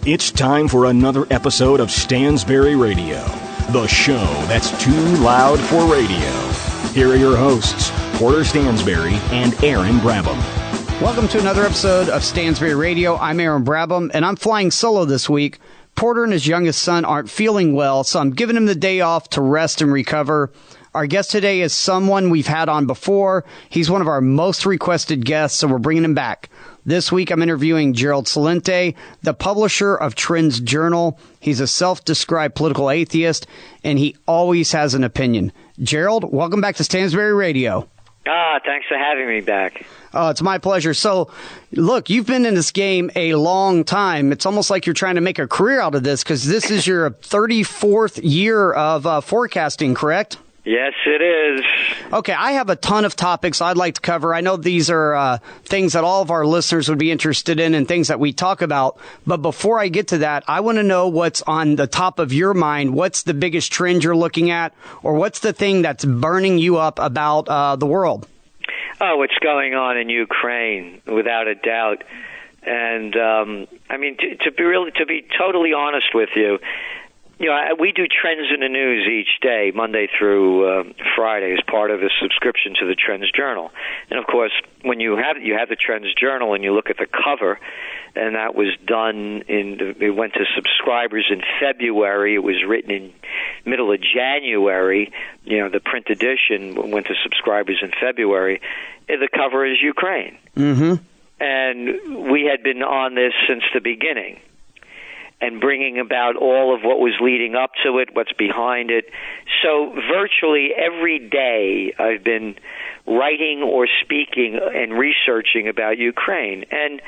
It's time for another episode of Stansberry Radio, the show that's too loud for radio. Here are your hosts, Porter Stansberry and Aaron Brabham. Welcome to another episode of Stansberry Radio. I'm Aaron Brabham, and I'm flying solo this week. Porter and his youngest son aren't feeling well, so I'm giving him the day off to rest and recover. Our guest today is someone we've had on before. He's one of our most requested guests, so we're bringing him back. This week, I'm interviewing Gerald Celente, the publisher of TrendsJournal. He's a self-described political atheist, and he always has an opinion. Gerald, welcome back to Stansberry Radio. Thanks for having me back. It's my pleasure. So, look, you've been in this game a long time. It's almost like you're trying to make a career out of this, because this is your 34th year of forecasting, correct? Yes, it is. Okay, I have a ton of topics I'd like to cover. I know these are things that all of our listeners would be interested in and things that we talk about. But before I get to that, I want to know what's on the top of your mind. What's the biggest trend you're looking at? Or what's the thing that's burning you up about the world? Oh, what's going on in Ukraine, without a doubt. And, I mean, to be totally honest with you, we do Trends in the News each day, Monday through Friday, as part of a subscription to the TrendsJournal. And, of course, when you have the TrendsJournal and you look at the cover, and that was done it went to subscribers in February. It was written in middle of January. The print edition went to subscribers in February. The cover is Ukraine. Mm-hmm. And we had been on this since the beginning, and bringing about all of what was leading up to it, what's behind it. So virtually every day I've been writing or speaking and researching about Ukraine. And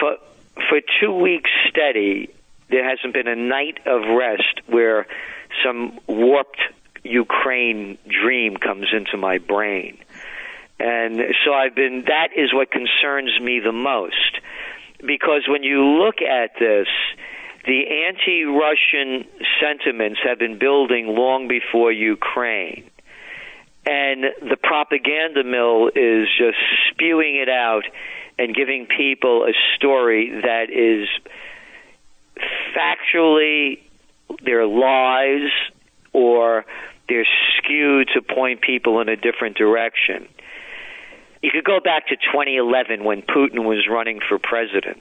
for 2 weeks steady, there hasn't been a night of rest where some warped Ukraine dream comes into my brain. And so that is what concerns me the most. Because when you look at this, the anti-Russian sentiments have been building long before Ukraine. And the propaganda mill is just spewing it out and giving people a story that is factually, they're lies, or they're skewed to point people in a different direction. You could go back to 2011 when Putin was running for president,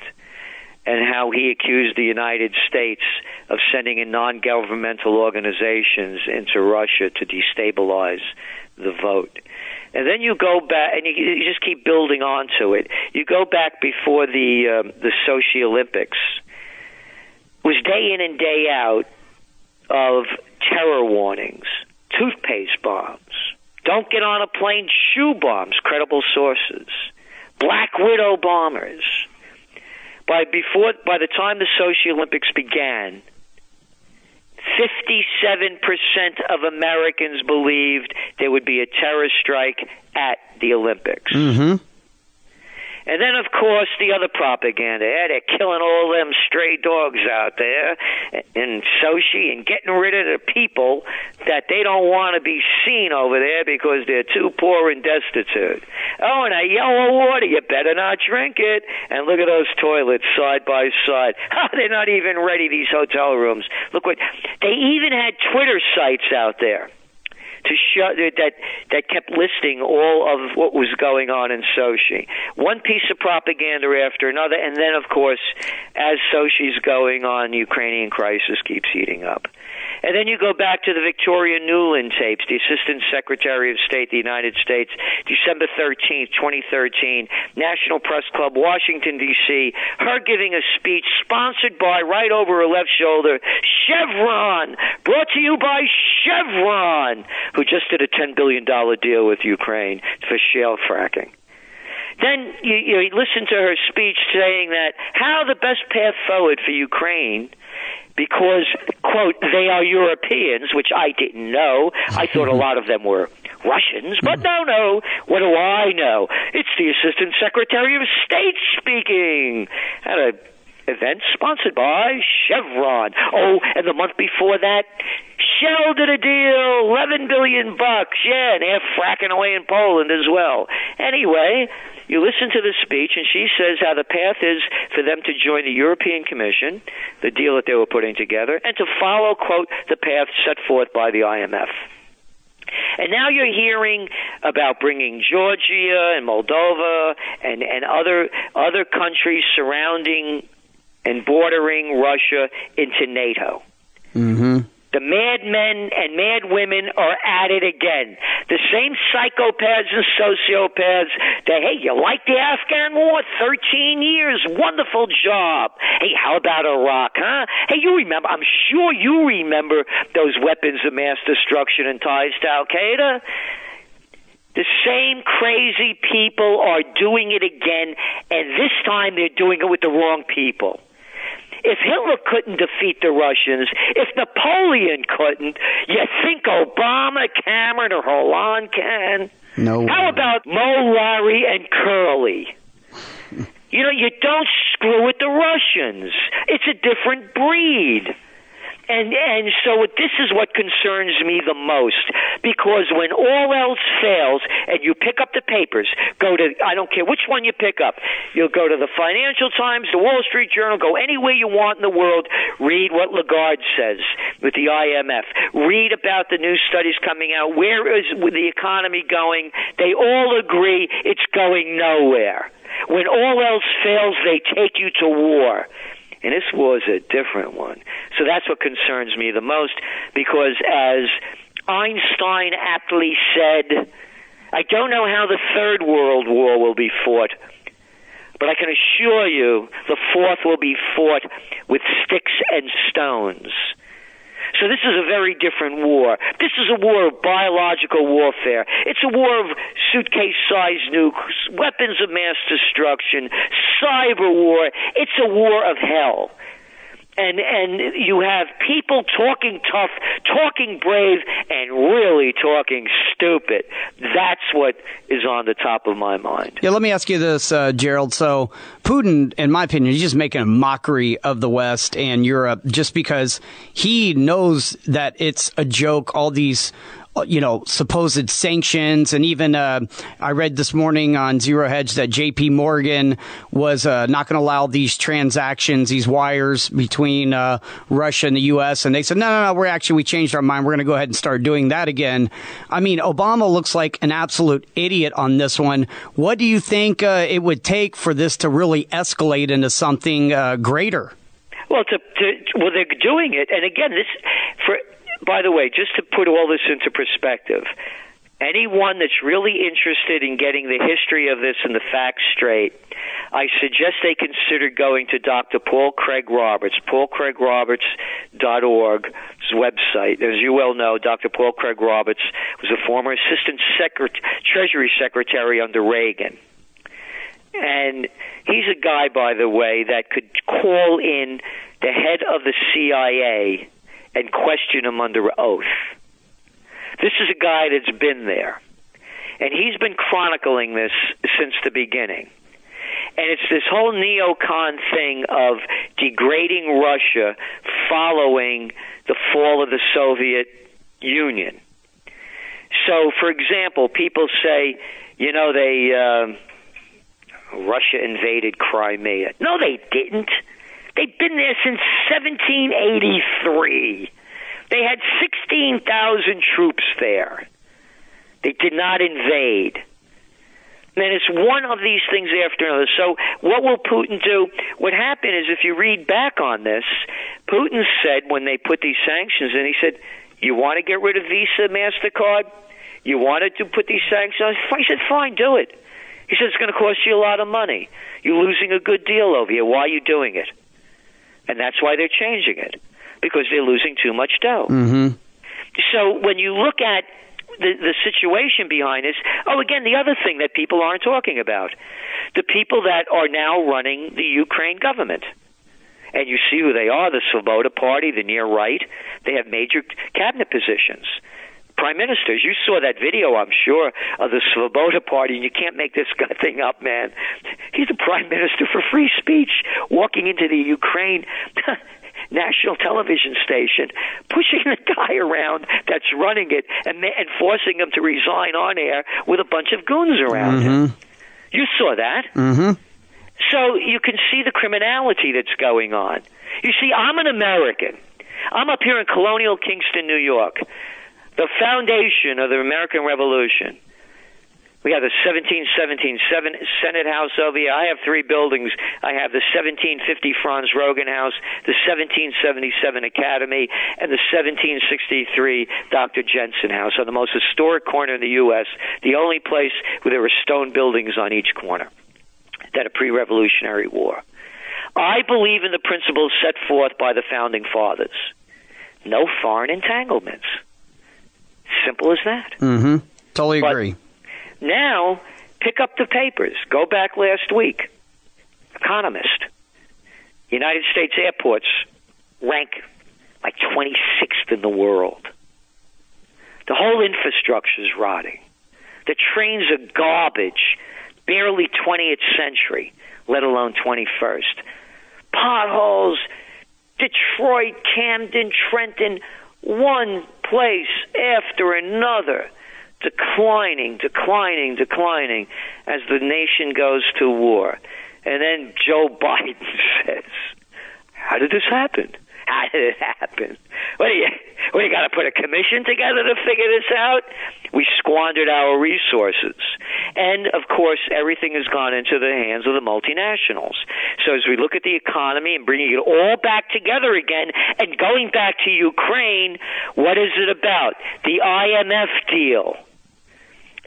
and how he accused the United States of sending in non-governmental organizations into Russia to destabilize the vote. And then you go back, and you just keep building onto it. You go back before the Sochi Olympics. It was day in and day out of terror warnings, toothpaste bombs, don't get on a plane, shoe bombs, credible sources, Black Widow bombers. By the time the Sochi Olympics began, 57% of Americans believed there would be a terror strike at the Olympics. Mm-hmm. And then, of course, the other propaganda. They're killing all them stray dogs out there in Sochi and getting rid of the people that they don't want to be seen over there because they're too poor and destitute. Oh, and a yellow water, you better not drink it. And look at those toilets side by side. They're not even ready, these hotel rooms. Look what they even had Twitter sites out there to show that kept listing all of what was going on in Sochi. One piece of propaganda after another, and then, of course, as Sochi's going on, the Ukrainian crisis keeps heating up. And then you go back to the Victoria Nuland tapes, the Assistant Secretary of State of the United States, December 13th, 2013, National Press Club, Washington, D.C., her giving a speech sponsored by, right over her left shoulder, Chevron, brought to you by Chevron, who just did a $10 billion deal with Ukraine for shale fracking. Then you listen to her speech saying that how the best path forward for Ukraine, because, quote, they are Europeans, which I didn't know. I thought a lot of them were Russians, but no, what do I know? It's the Assistant Secretary of State speaking at an event sponsored by Chevron. Oh, and the month before that, Shell did a deal, $11 billion. Yeah, and they're fracking away in Poland as well. Anyway, You listen to the speech, and she says how the path is for them to join the European Commission, the deal that they were putting together, and to follow, quote, the path set forth by the IMF. And now you're hearing about bringing Georgia and Moldova and other countries surrounding and bordering Russia into NATO. Mm-hmm. The madmen and madwomen are at it again. The same psychopaths and sociopaths that, hey, you like the Afghan war? 13 years, wonderful job. Hey, how about Iraq, huh? Hey, you remember, I'm sure you remember those weapons of mass destruction and ties to Al-Qaeda. The same crazy people are doing it again, and this time they're doing it with the wrong people. If Hitler couldn't defeat the Russians, if Napoleon couldn't, you think Obama, Cameron, or Hollande can? No. How about Mo, Larry, and Curly? You know, you don't screw with the Russians. It's a different breed. And so this is what concerns me the most, because when all else fails and you pick up the papers, go to, I don't care which one you pick up, you'll go to the Financial Times, the Wall Street Journal, go anywhere you want in the world, read what Lagarde says with the IMF, read about the new studies coming out, where is the economy going, they all agree it's going nowhere. When all else fails, they take you to war. And this war is a different one. So that's what concerns me the most, because as Einstein aptly said, I don't know how the Third World War will be fought, but I can assure you the fourth will be fought with sticks and stones. So this is a very different war. This is a war of biological warfare. It's a war of suitcase-sized nukes, weapons of mass destruction, cyber war. It's a war of hell. And you have people talking tough, talking brave, and really talking stupid. That's what is on the top of my mind. Yeah, let me ask you this, Gerald. So Putin, in my opinion, he's just making a mockery of the West and Europe just because he knows that it's a joke, all these supposed sanctions. And even I read this morning on Zero Hedge that JP Morgan was not going to allow these transactions, these wires between Russia and the U.S. And they said, no, we changed our mind. We're going to go ahead and start doing that again. I mean, Obama looks like an absolute idiot on this one. What do you think it would take for this to really escalate into something greater? Well, they're doing it. And again, by the way, just to put all this into perspective, anyone that's really interested in getting the history of this and the facts straight, I suggest they consider going to Dr. Paul Craig Roberts, paulcraigroberts.org's website. As you well know, Dr. Paul Craig Roberts was a former Assistant Treasury Secretary under Reagan. And he's a guy, by the way, that could call in the head of the CIA and question him under oath. This is a guy that's been there. And he's been chronicling this since the beginning. And it's this whole neocon thing of degrading Russia following the fall of the Soviet Union. So, for example, people say, Russia invaded Crimea. No, they didn't. They've been there since 1783. They had 16,000 troops there. They did not invade. And it's one of these things after another. So what will Putin do? What happened is, if you read back on this, Putin said when they put these sanctions in, he said, you want to get rid of Visa, MasterCard? You wanted to put these sanctions on? He said, fine, do it. He said, it's going to cost you a lot of money. You're losing a good deal over here. Why are you doing it? And that's why they're changing it, because they're losing too much dough. Mm-hmm. So when you look at the situation behind this, again, the other thing that people aren't talking about, the people that are now running the Ukraine government. And you see who they are, the Svoboda Party, the near right. They have major cabinet positions. Prime ministers. You saw that video, I'm sure, of the Svoboda Party, and you can't make this thing up, man. He's the prime minister for free speech, walking into the Ukraine national television station, pushing the guy around that's running it and forcing him to resign on air with a bunch of goons around him. You saw that. Mm-hmm. So you can see the criminality that's going on. You see, I'm an American. I'm up here in colonial Kingston, New York, the foundation of the American Revolution. We have the 1717 Senate House over here. I have 3 buildings. I have the 1750 Franz Rogan House, the 1777 Academy, and the 1763 Dr. Jensen House on the most historic corner in the U.S., the only place where there were stone buildings on each corner that a pre-revolutionary war. I believe in the principles set forth by the Founding Fathers. No foreign entanglements. Simple as that. Mm-hmm. Totally agree. Now, pick up the papers. Go back last week. Economist. United States airports rank like 26th in the world. The whole infrastructure is rotting. The trains are garbage. Barely 20th century, let alone 21st. Potholes, Detroit, Camden, Trenton, one place after another. Declining as the nation goes to war. And then Joe Biden says, how did this happen? How did it happen? What do you got to put a commission together to figure this out? We squandered our resources. And, of course, everything has gone into the hands of the multinationals. So as we look at the economy and bringing it all back together again and going back to Ukraine, what is it about? The IMF deal.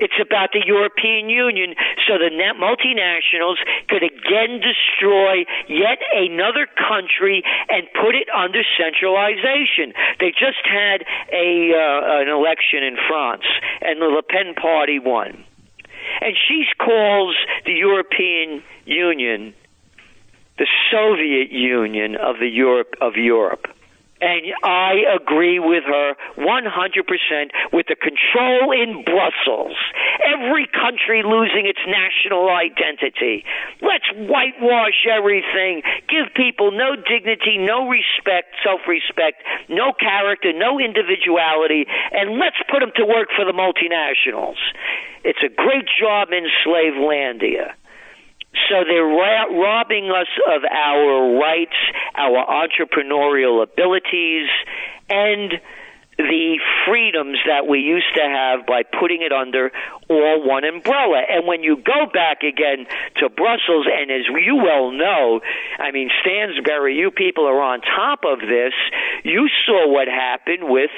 It's about the European Union so the multinationals could again destroy yet another country and put it under centralization. They just had an election in France, and the Le Pen party won. And she calls the European Union the Soviet Union of Europe. And I agree with her 100% with the control in Brussels. Every country losing its national identity. Let's whitewash everything. Give people no dignity, no respect, self-respect, no character, no individuality, and let's put them to work for the multinationals. It's a great job in slavelandia. So they're robbing us of our rights, our entrepreneurial abilities, and the freedoms that we used to have by putting it under all one umbrella. And when you go back again to Brussels, and as you well know, I mean, Stansberry, you people are on top of this. You saw what happened with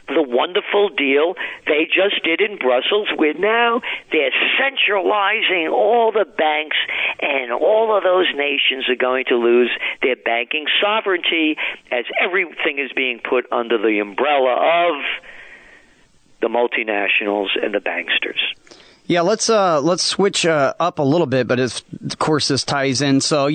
the wonderful deal they just did in Brussels, where now they're centralizing all the banks, and all of those nations are going to lose their banking sovereignty as everything is being put under the umbrella of the multinationals and the banksters. Yeah, let's switch up a little bit, but of course this ties in. So,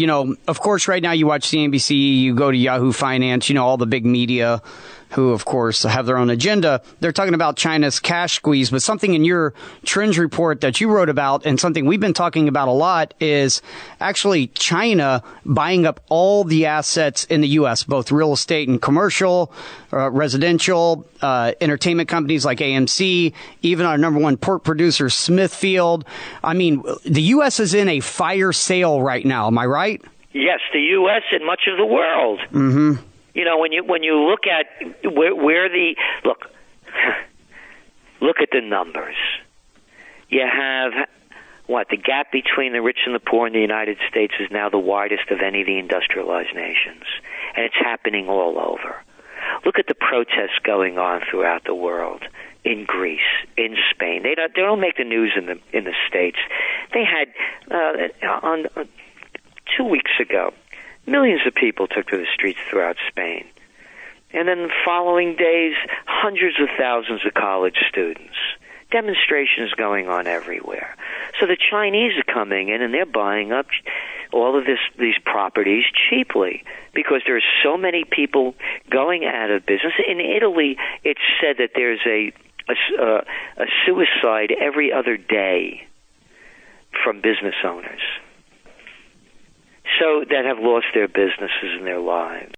of course, right now you watch CNBC, you go to Yahoo Finance, all the big media who, of course, have their own agenda. They're talking about China's cash squeeze, but something in your Trends report that you wrote about and something we've been talking about a lot is actually China buying up all the assets in the U.S., both real estate and commercial, residential, entertainment companies like AMC, even our number one pork producer, Smithfield. I mean, the U.S. is in a fire sale right now. Am I right? Yes, the U.S. and much of the world. Mm-hmm. When you look at where the look at the numbers. You have the gap between the rich and the poor in the United States is now the widest of any of the industrialized nations, and it's happening all over. Look at the protests going on throughout the world. In Greece, in Spain, they don't make the news in the States. They had on 2 weeks ago. Millions of people took to the streets throughout Spain. And then the following days, hundreds of thousands of college students. Demonstrations going on everywhere. So the Chinese are coming in and they're buying up all of these properties cheaply because there are so many people going out of business. In Italy, it's said that there's a suicide every other day from business owners. So that have lost their businesses and their lives.